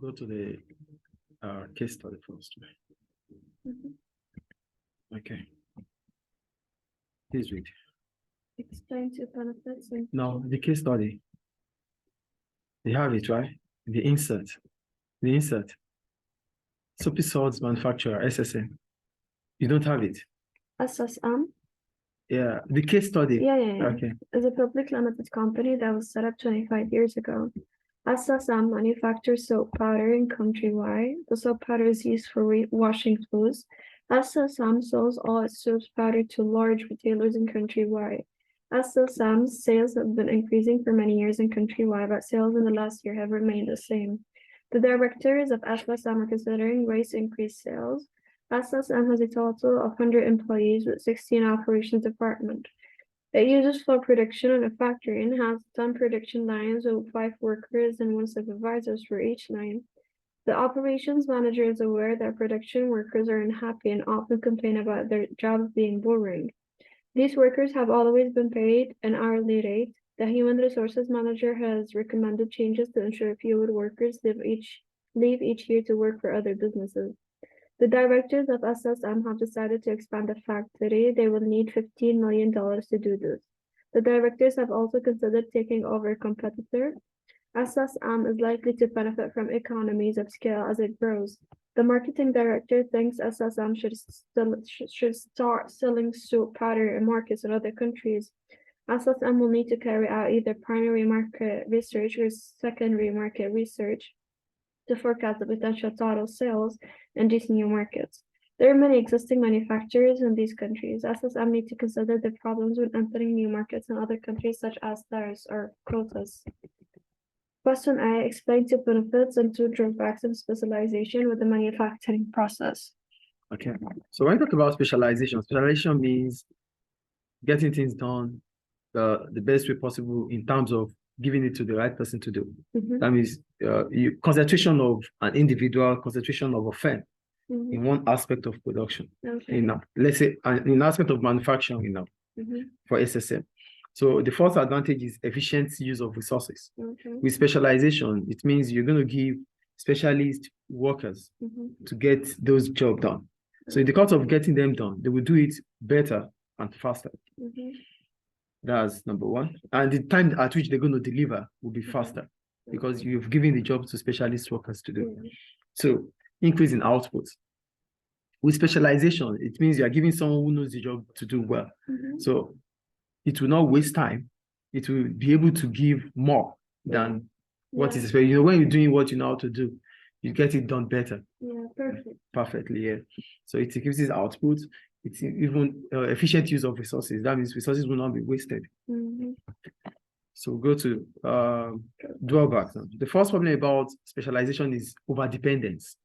Go to the case study first. Okay. Please read. Explain to benefits and Now, the case study. You have it, right? The insert. The insert. Soapy Salts Manufacturer, SSM. You don't have it. SSM. Yeah, the case study. Yeah. Okay. Is a public limited company that was set up 25 years ago. SSM manufactures soap powder in Countrywide. The soap powder is used for washing clothes. SSM sells all its soap powder to large retailers in Countrywide. SSM's sales have been increasing for many years in Countrywide, but sales in the last year have remained the same. The directors of SSM are considering ways to increase sales. SSM has a total of 100 employees with 16 operations department. It uses flow prediction in a factory and has 10 production lines with 5 workers and 1 supervisor for each line. The operations manager is aware that production workers are unhappy and often complain about their jobs being boring. These workers have always been paid an hourly rate. The human resources manager has recommended changes to ensure fewer workers leave each year to work for other businesses. The directors of SSM have decided to expand the factory. They will need $15 million to do this. The directors have also considered taking over a competitor. SSM is likely to benefit from economies of scale as it grows. The marketing director thinks SSM should start selling soap powder in markets in other countries. SSM will need to carry out either primary market research or secondary market research to forecast the potential total sales in these new markets. There are many existing manufacturers in these countries. SSM need to consider the problems when entering new markets in other countries such as tariffs or quotas. Question A, explain two benefits and two drawbacks of specialization with the manufacturing process. Okay. So when we talk about specialization means getting things done the best way possible in terms of giving it to the right person to do. That means concentration of an individual, concentration of a firm in one aspect of production. Okay. Let's say in aspect of manufacturing, for SSM. So the first advantage is efficient use of resources. Okay. With specialization, it means you're going to give specialist workers to get those jobs done. So in the course of getting them done, they will do it better and faster. That's number one. And the time at which they're going to deliver will be faster because you've given the job to specialist workers to do. So increase in output. With specialization, it means you are giving someone who knows the job to do well. So it will not waste time. It will be able to give more than what is expected. When you're doing what you know how to do, you get it done better. Yeah, perfect. Perfectly, yeah. So it increases output. It's even efficient use of resources. That means resources will not be wasted. So go to drawbacks. The first problem about specialization is overdependence.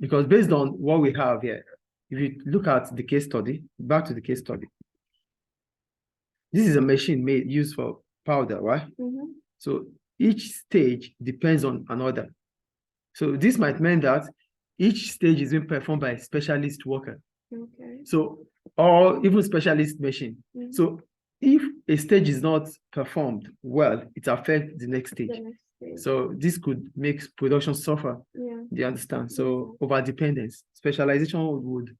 Because based on what we have here, if you look at the case study, back to the case study, this is a machine used for powder, right? So each stage depends on another. So this might mean that each stage is being performed by a specialist worker. Okay. So, or even specialist machine. So if a stage is not performed well, it affects the next stage. So this could make production suffer. Do you understand? So overdependence. Specialization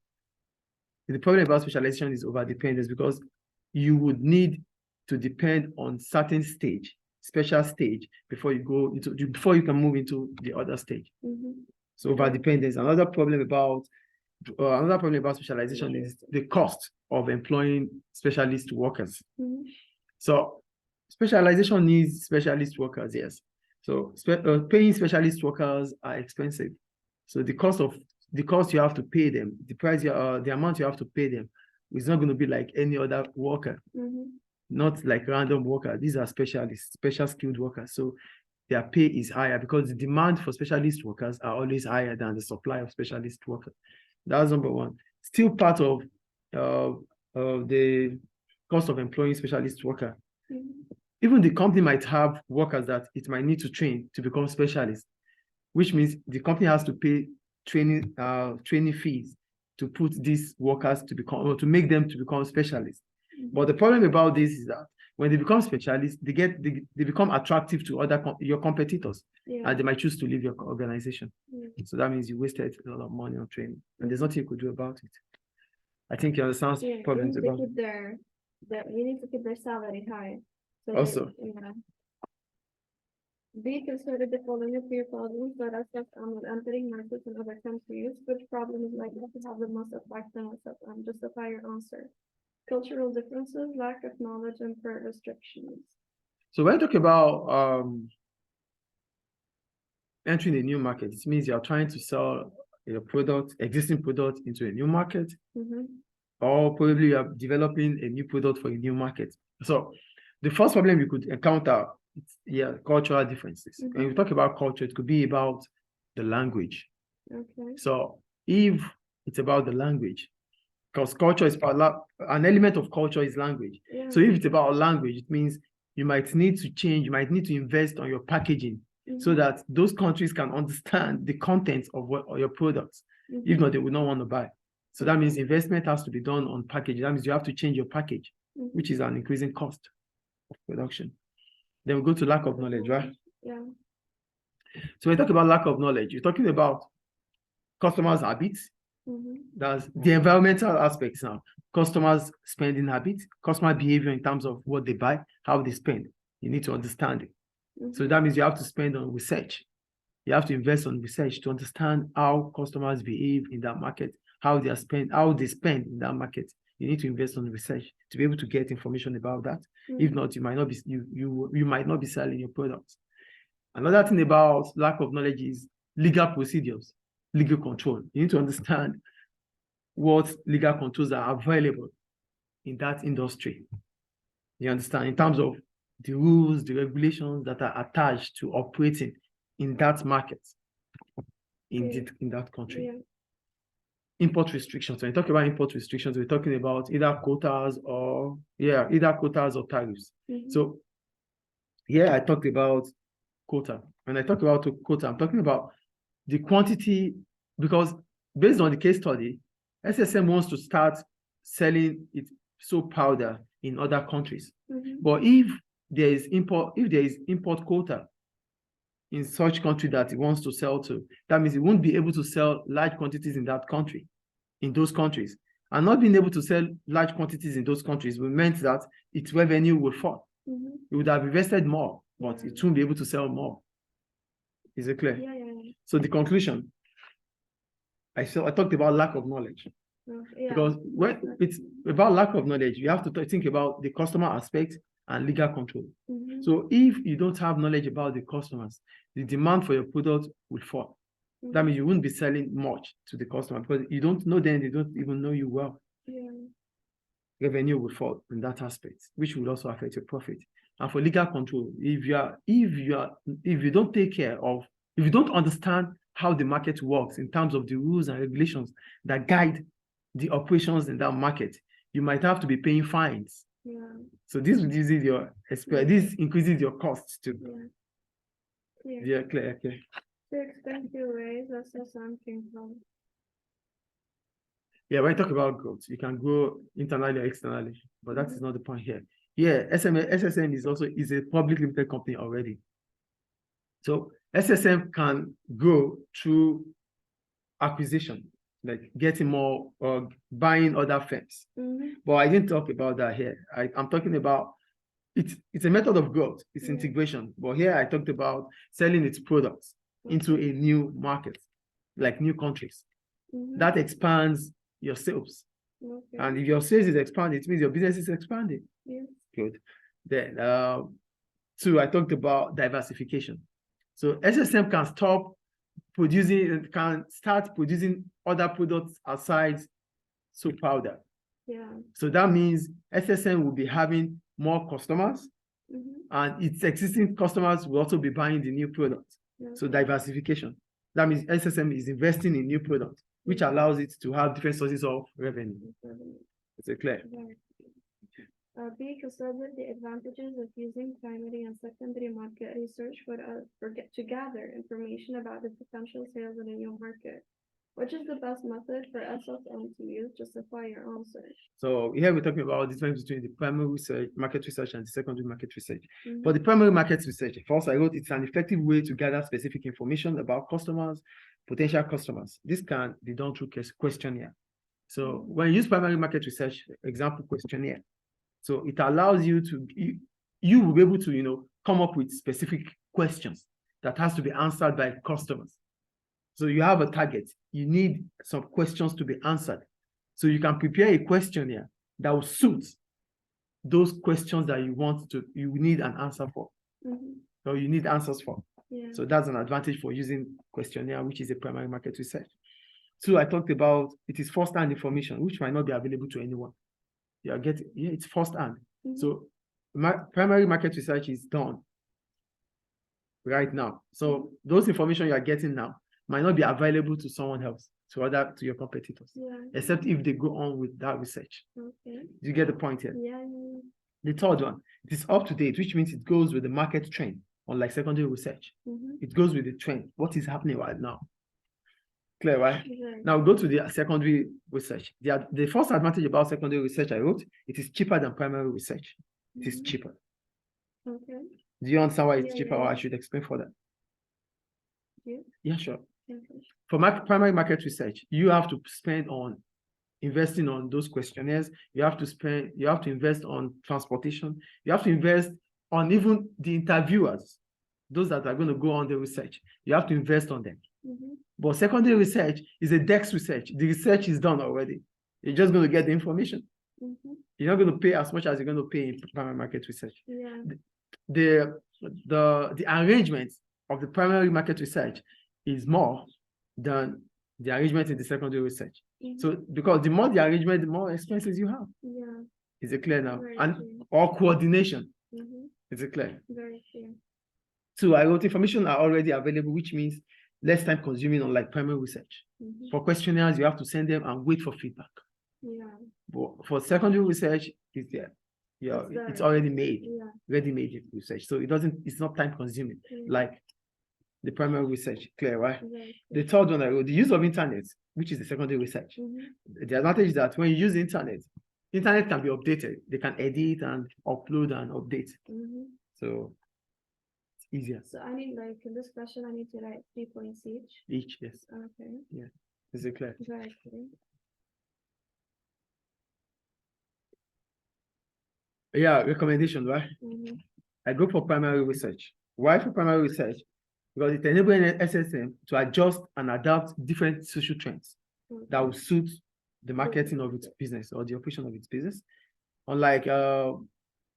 the problem about specialization is overdependence because you would need to depend on certain stage, special stage, before you can move into the other stage. So overdependence. Another problem about specialization is the cost of employing specialist workers. So specialization needs specialist workers, yes. So paying specialist workers are expensive. So the cost you have to pay them, the amount you have to pay them is not going to be like any other worker, not like random worker. These are specialists, special skilled workers. So their pay is higher because the demand for specialist workers are always higher than the supply of specialist workers. That's number one. Still part of the cost of employing specialist worker. Even the company might have workers that it might need to train to become specialists, which means the company has to pay training fees to put these workers to make them to become specialists. But the problem about this is that When they become specialists, they become attractive to your competitors, and they might choose to leave your organization. So that means you wasted a lot of money on training, and there's nothing you could do about it. I think you understand problems about. We need to keep their salary high. So also, B, consider the following few problems that affect entering markets in other countries. Which problem is likely to have the most effect on us? Justify your answer. Cultural differences, lack of knowledge, and per restrictions. So when I talk about entering a new market, it means you're trying to sell your existing product into a new market, or probably you are developing a new product for a new market. So the first problem you could encounter is cultural differences. When we talk about culture, it could be about the language. So if it's about the language, because culture is an element of culture is language. So if it's about language, it means you might need to change, you might need to invest on your packaging so that those countries can understand the contents of your products. If not, they would not want to buy. So that means investment has to be done on packaging. That means you have to change your package, which is an increasing cost of production. Then we go to lack of knowledge, right? So when we talk about lack of knowledge, you're talking about customers' habits. That's the environmental aspects now. Customers' spending habits, customer behavior in terms of what they buy, how they spend. You need to understand it. So that means you have to spend on research. You have to invest on research to understand how customers behave in that market, how they spend in that market. You need to invest on research to be able to get information about that. If not, you might not be you might not be selling your products. Another thing about lack of knowledge is legal procedures, legal control. You need to understand what legal controls are available in that industry. You understand? In terms of the rules, the regulations that are attached to operating in that market, in that country. Import restrictions. When you talk about import restrictions, we're talking about either quotas or tariffs. So I talked about quota. When I talk about quota, I'm talking about the quantity, because based on the case study, SSM wants to start selling its soap powder in other countries. But if there is import quota in such country that it wants to sell to, that means it won't be able to sell large quantities in those countries. And not being able to sell large quantities in those countries will mean that its revenue will fall. It would have invested more, but it won't be able to sell more. Is it clear? So the conclusion, I talked about lack of knowledge. Because when it's about lack of knowledge, you have to think about the customer aspect and legal control. So if you don't have knowledge about the customers, the demand for your product will fall. That means you won't be selling much to the customer because you don't know them, they don't even know you well. Revenue will fall in that aspect, which will also affect your profit. And for legal control, if you don't understand how the market works in terms of the rules and regulations that guide the operations in that market, you might have to be paying fines. So this reduces this increases your costs too. Clear. To expensive ways SSM came from. When I talk about growth, you can grow internally or externally, but that is not the point here. SSM is a public limited company already. So SSM can grow through acquisition, like getting more or buying other firms. But I didn't talk about that here. I'm talking about it's a method of growth, it's integration. But here I talked about selling its products into a new market, like new countries. That expands your sales. And if your sales is expanding, it means your business is expanding. Good. Then 2, I talked about diversification. So SSM can start producing other products outside soap powder. So that means SSM will be having more customers, and its existing customers will also be buying the new product. So diversification. That means SSM is investing in new products, which allows it to have different sources of revenue. Is it clear? B, consider the advantages of using primary and secondary market research to gather information about the potential sales in a new market. Which is the best method for SSM to use? Justify your answer. So here we're talking about the difference between the primary research, market research, and the secondary market research. For the primary market research, first I wrote it's an effective way to gather specific information about customers, potential customers. This can be done through questionnaire. So when you use primary market research, example questionnaire, so it allows you to, you will be able to, come up with specific questions that has to be answered by customers. So you have a target, you need some questions to be answered. So you can prepare a questionnaire that will suit those questions that you need an answer for, or you need answers for. Yeah. So that's an advantage for using questionnaire, which is a primary market research. Two, I talked about it is first-hand information, which might not be available to anyone. It's first-hand. So primary market research is done right now. So those information you are getting now might not be available to someone else, to your competitors, except if they go on with that research. Okay. Do you get the point here? Yeah. The third one, it is up to date, which means it goes with the market trend, unlike secondary research. It goes with the trend, what is happening right now. Clear, right? Now go to the secondary research. The first advantage about secondary research I wrote, it is cheaper than primary research. It is cheaper. Okay. Do you understand why it's cheaper, or I should explain further? Yeah, sure. Okay. For primary market research, you have to spend on investing on those questionnaires. You have to invest on transportation. You have to invest on even the interviewers, those that are going to go on the research. You have to invest on them. But secondary research is a desk research. The research is done already. You're just going to get the information. You're not going to pay as much as you're going to pay in primary market research. Yeah. The arrangement of the primary market research is more than the arrangement in the secondary research. So because the more the arrangement, the more expenses you have. Yeah. Is it clear now? Very And clear. or coordination. Is it clear? Very clear. So I wrote information are already available, which means less time consuming, unlike primary research. For questionnaires, you have to send them and wait for feedback. Yeah. But for secondary research, it's there. Yeah, it's already made, ready-made research. So it's not time consuming like the primary research. Clear, right? The third one I wrote, the use of internet, which is the secondary research. The advantage is that when you use internet can be updated. They can edit and upload and update. So it's easier. So I need, like, in this question, I need to write 3 points each. Each, yes. Okay. Yeah. Is it clear? Very clear. Yeah, recommendation, right? I go for primary research. Why for primary research? Because it enables SSM to adjust and adapt different social trends that will suit the marketing of its business or the operation of its business. Unlike,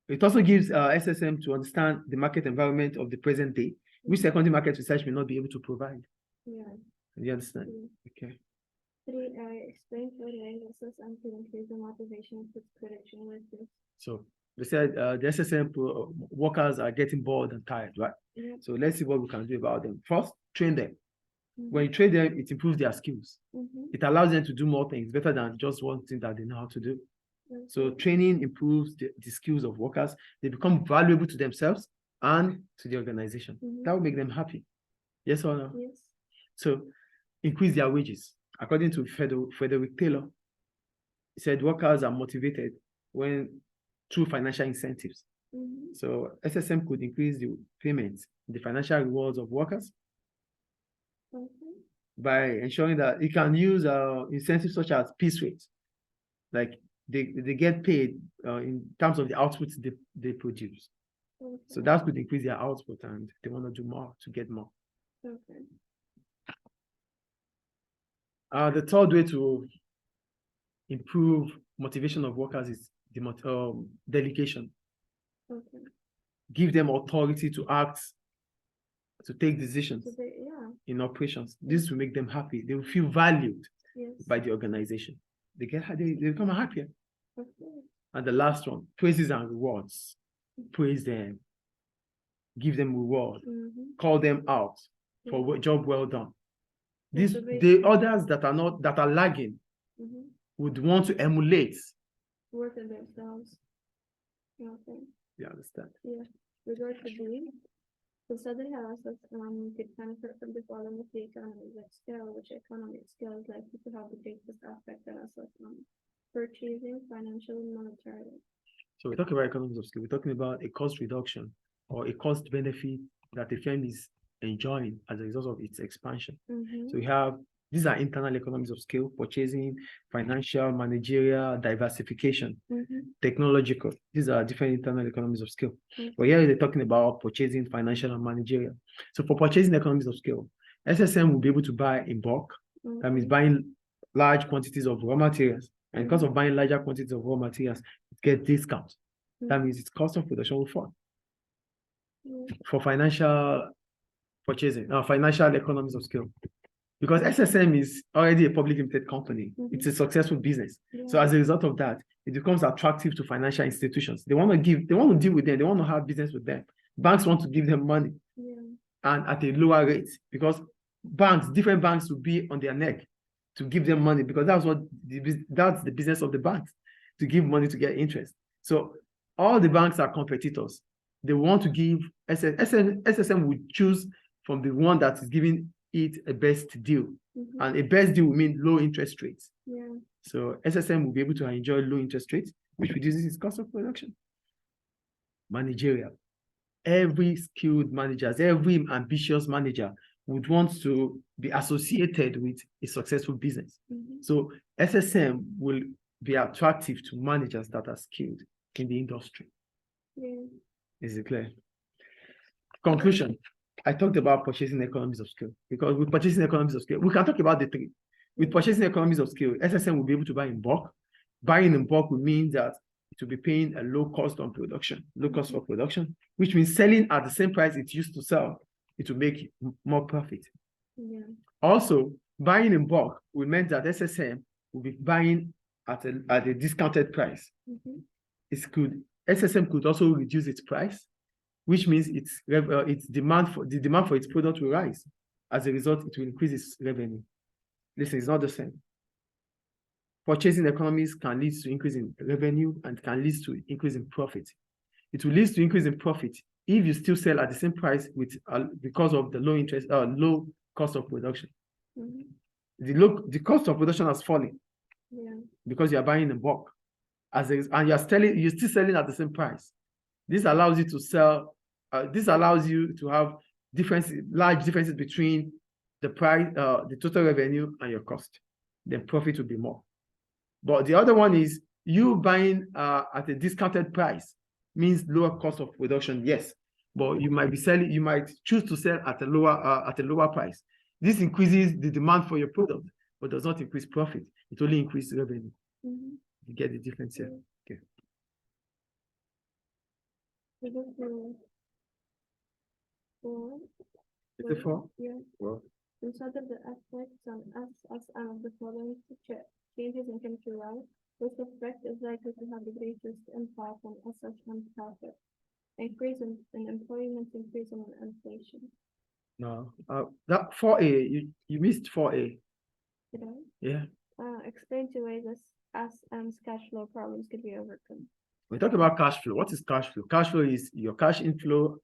it also gives SSM to understand the market environment of the present day, which secondary market research may not be able to provide. Yeah. Do you understand? Okay. 3, explain further SSM to increase the motivation of its production workers. So they said the SSM workers are getting bored and tired, right? So let's see what we can do about them. First, train them. When you train them, it improves their skills. It allows them to do more things better than just one thing that they know how to do. So training improves the skills of workers. They become valuable to themselves and to the organization. That will make them happy. Yes or no? Yes. So increase their wages. According to Frederick Taylor, he said workers are motivated through financial incentives. So SSM could increase the payments, the financial rewards of workers by ensuring that it can use incentives such as piece rates. Like they get paid in terms of the output they produce. So that could increase their output and they want to do more to get more. The third way to improve motivation of workers is the delegation. Give them authority to act, to take decisions in operations. This will make them happy. They will feel valued by the organization. They become happier. And the last one, praises and rewards. Praise them. Give them reward. Call them out for a job well done. The others that are lagging would want to emulate. Work on themselves. You understand? Yeah. Regard to B. The study has could benefit from the following of the economies at scale, which economic scale is likely to have the greatest effect on us purchasing, financial, and monetary. So we talk about economies of scale. We're talking about a cost reduction or a cost benefit that the firm is enjoying as a result of its expansion. So we have these are internal economies of scale: purchasing, financial, managerial, diversification, technological. These are different internal economies of scale. But here they're talking about purchasing, financial, and managerial. So for purchasing economies of scale, SSM will be able to buy in bulk. That means buying large quantities of raw materials. And because of buying larger quantities of raw materials, it gets discounts. That means its cost of production will fall. For financial purchasing, financial economies of scale, because SSM is already a public limited company, it's a successful business. So as a result of that, it becomes attractive to financial institutions. They want to deal with them, they want to have business with them. Banks want to give them money and at a lower rate, because different banks will be on their neck to give them money, because that's the business of the banks, to give money to get interest. So all the banks are competitors. They want to give SSM would choose from the one that is giving it a best deal. And a best deal will mean low interest rates. So SSM will be able to enjoy low interest rates, which reduces its cost of production. Managerial. Every skilled manager, every ambitious manager would want to be associated with a successful business. So SSM will be attractive to managers that are skilled in the industry. Is it clear? Conclusion. I talked about purchasing economies of scale, because with purchasing economies of scale, we can talk about the three. With purchasing economies of scale, SSM will be able to buy in bulk. Buying in bulk will mean that it will be paying a low cost of production, which means selling at the same price it used to sell, it will make more profit. Also, buying in bulk will mean that SSM will be buying at a discounted price. SSM could also reduce its price, which means its demand for its product will rise. As a result, it will increase its revenue. Listen, it's not the same. Purchasing economies can lead to increase in revenue and can lead to increase in profit. It will lead to increase in profit if you still sell at the same price because of the low cost of production. The cost of production has fallen because you are buying in bulk, and you're still selling at the same price. This allows you to sell. This allows you to have large differences between the price, the total revenue, and your cost. Then profit will be more. But the other one is you buying at a discounted price means lower cost of production, yes. But you might choose to sell at a lower price. This increases the demand for your product, but does not increase profit. It only increases revenue. You get the difference here. Okay. Is it 4? Yeah. Well, Inside of the aspects on SSM of the following changes in country-wide, which effect is likely to have the greatest impact on SSM profit? Increase in employment, increase in inflation. No, that 4A, you missed 4A. Did I? Yeah. Explain two ways SSM's cash flow problems could be overcome. We talk about cash flow. What is cash flow? Cash flow is your cash inflow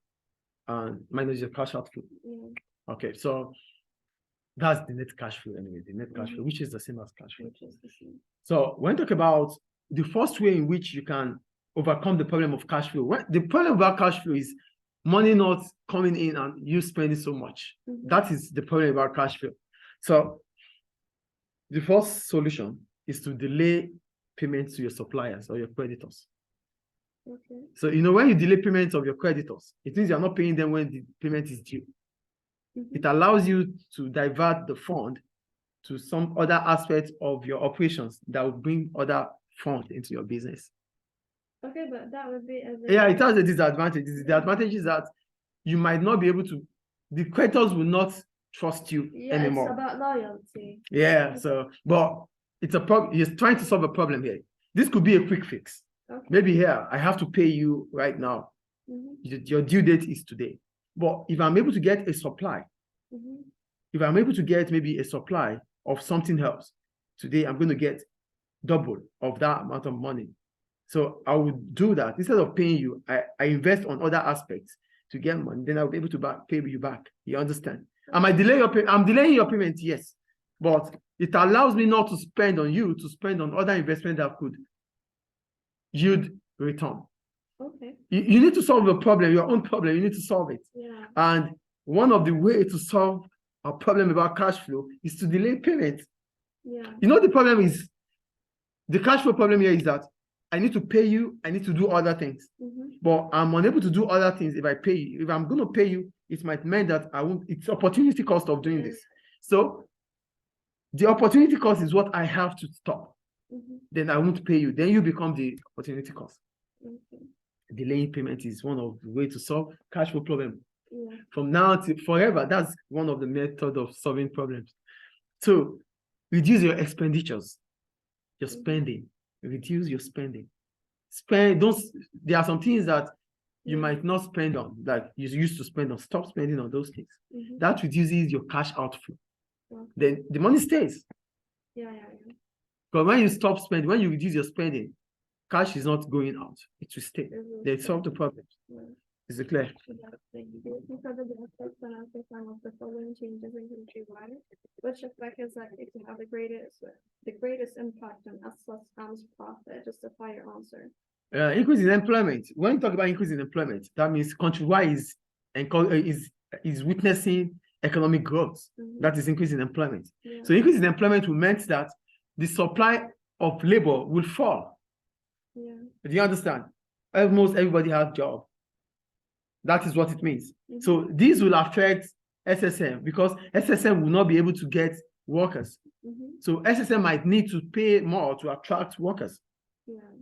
and minus your cash outflow. Okay, so that's the net cash flow anyway, the net cash flow, which is the same as cash flow. So when we talk about the first way in which you can overcome the problem of cash flow, the problem about cash flow is money not coming in and you spending so much. That is the problem about cash flow. So the first solution is to delay payments to your suppliers or your creditors. So, when you delay payments of your creditors, it means you're not paying them when the payment is due. It allows you to divert the fund to some other aspects of your operations that will bring other funds into your business. Okay, but that would be it has a disadvantage. The advantage is that you might not be able to, the creditors will not trust you anymore. It's about loyalty. Yeah, so, but it's a problem. You're trying to solve a problem here. This could be a quick fix. Maybe here, I have to pay you right now. Your due date is today. But if I'm able to get a supply, if I'm able to get maybe a supply of something else, today I'm going to get double of that amount of money. So I would do that. Instead of paying you, I invest on other aspects to get money, then I'll be able to pay you back. You understand? Am I delaying your payment? I'm delaying your payment, yes. But it allows me not to spend on you, to spend on other investment that could yield return. Okay. You need to solve a problem, your own problem. You need to solve it. Yeah. And one of the ways to solve a problem about cash flow is to delay payment. Yeah. You know, the problem is, the cash flow problem here is that I need to pay you, I need to do other things. But I'm unable to do other things if I pay you. If I'm going to pay you, it might mean that I won't, it's opportunity cost of doing this. So the opportunity cost is what I have to stop. Then I won't pay you. Then you become the opportunity cost. Delaying payment is one of the ways to solve cash flow problem. Yeah. From now to forever, that's one of the methods of solving problems. So reduce your expenditures, your spending. Reduce your spending. There are some things that you might not spend on, that you used to spend on. Stop spending on those things. That reduces your cash outflow. Then the money stays. Yeah. But when you stop spending, when you reduce your spending, cash is not going out. It will stay. They solve the problem. Is it clear? The following changes in countrywide, which effect is likely to have the greatest impact on SSM's profit? Justify your answer. Increase in employment. When you talk about increase in employment, that means countrywide is witnessing economic growth. That is increase in employment. So increase in employment will mean that the supply of labor will fall. Do you understand? Almost everybody has a job. That is what it means. So this will affect SSM because SSM will not be able to get workers. So SSM might need to pay more to attract workers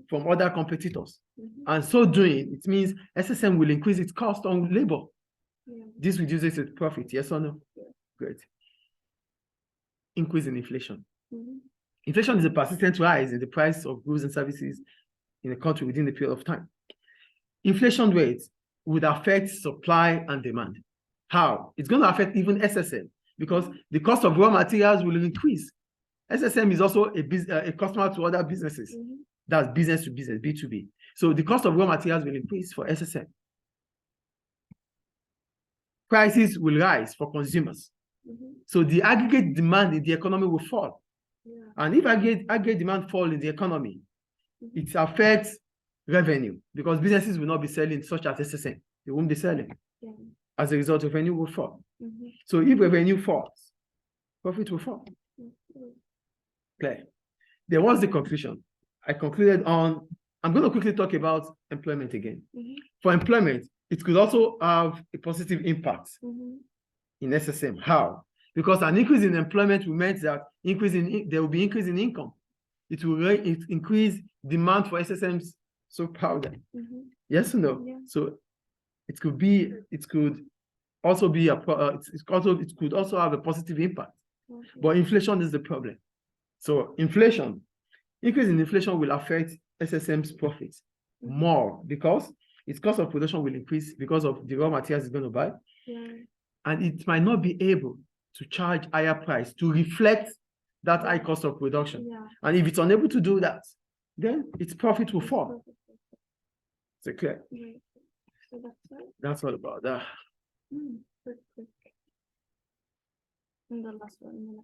from other competitors. And so doing, it means SSM will increase its cost on labor. This reduces its profit, yes or no? Great. Increase in inflation. Inflation is a persistent rise in the price of goods and services in a country within a period of time. Inflation rates would affect supply and demand. How? It's going to affect even SSM because the cost of raw materials will increase. SSM is also a customer to other businesses. That's business to business, B2B. So the cost of raw materials will increase for SSM. Prices will rise for consumers. So the aggregate demand in the economy will fall. And if aggregate demand falls in the economy, it affects revenue because businesses will not be selling such as SSM. They won't be selling. As a result, revenue will fall. So if revenue falls, profit will fall. Clear. Then what's the conclusion? I concluded on, I'm going to quickly talk about employment again. For employment, it could also have a positive impact in SSM. How? Because an increase in employment will mean that there will be increase in income. It will increase demand for SSM's soap powder. Yes or no? So it could also have a positive impact. But inflation is the problem. So increase in inflation will affect SSM's profits more because its cost of production will increase because of the raw materials it's going to buy. And it might not be able to charge higher price to reflect that high cost of production. And if it's unable to do that, then its profit will fall. Is it clear? So that's all about that. Quick. And the last one.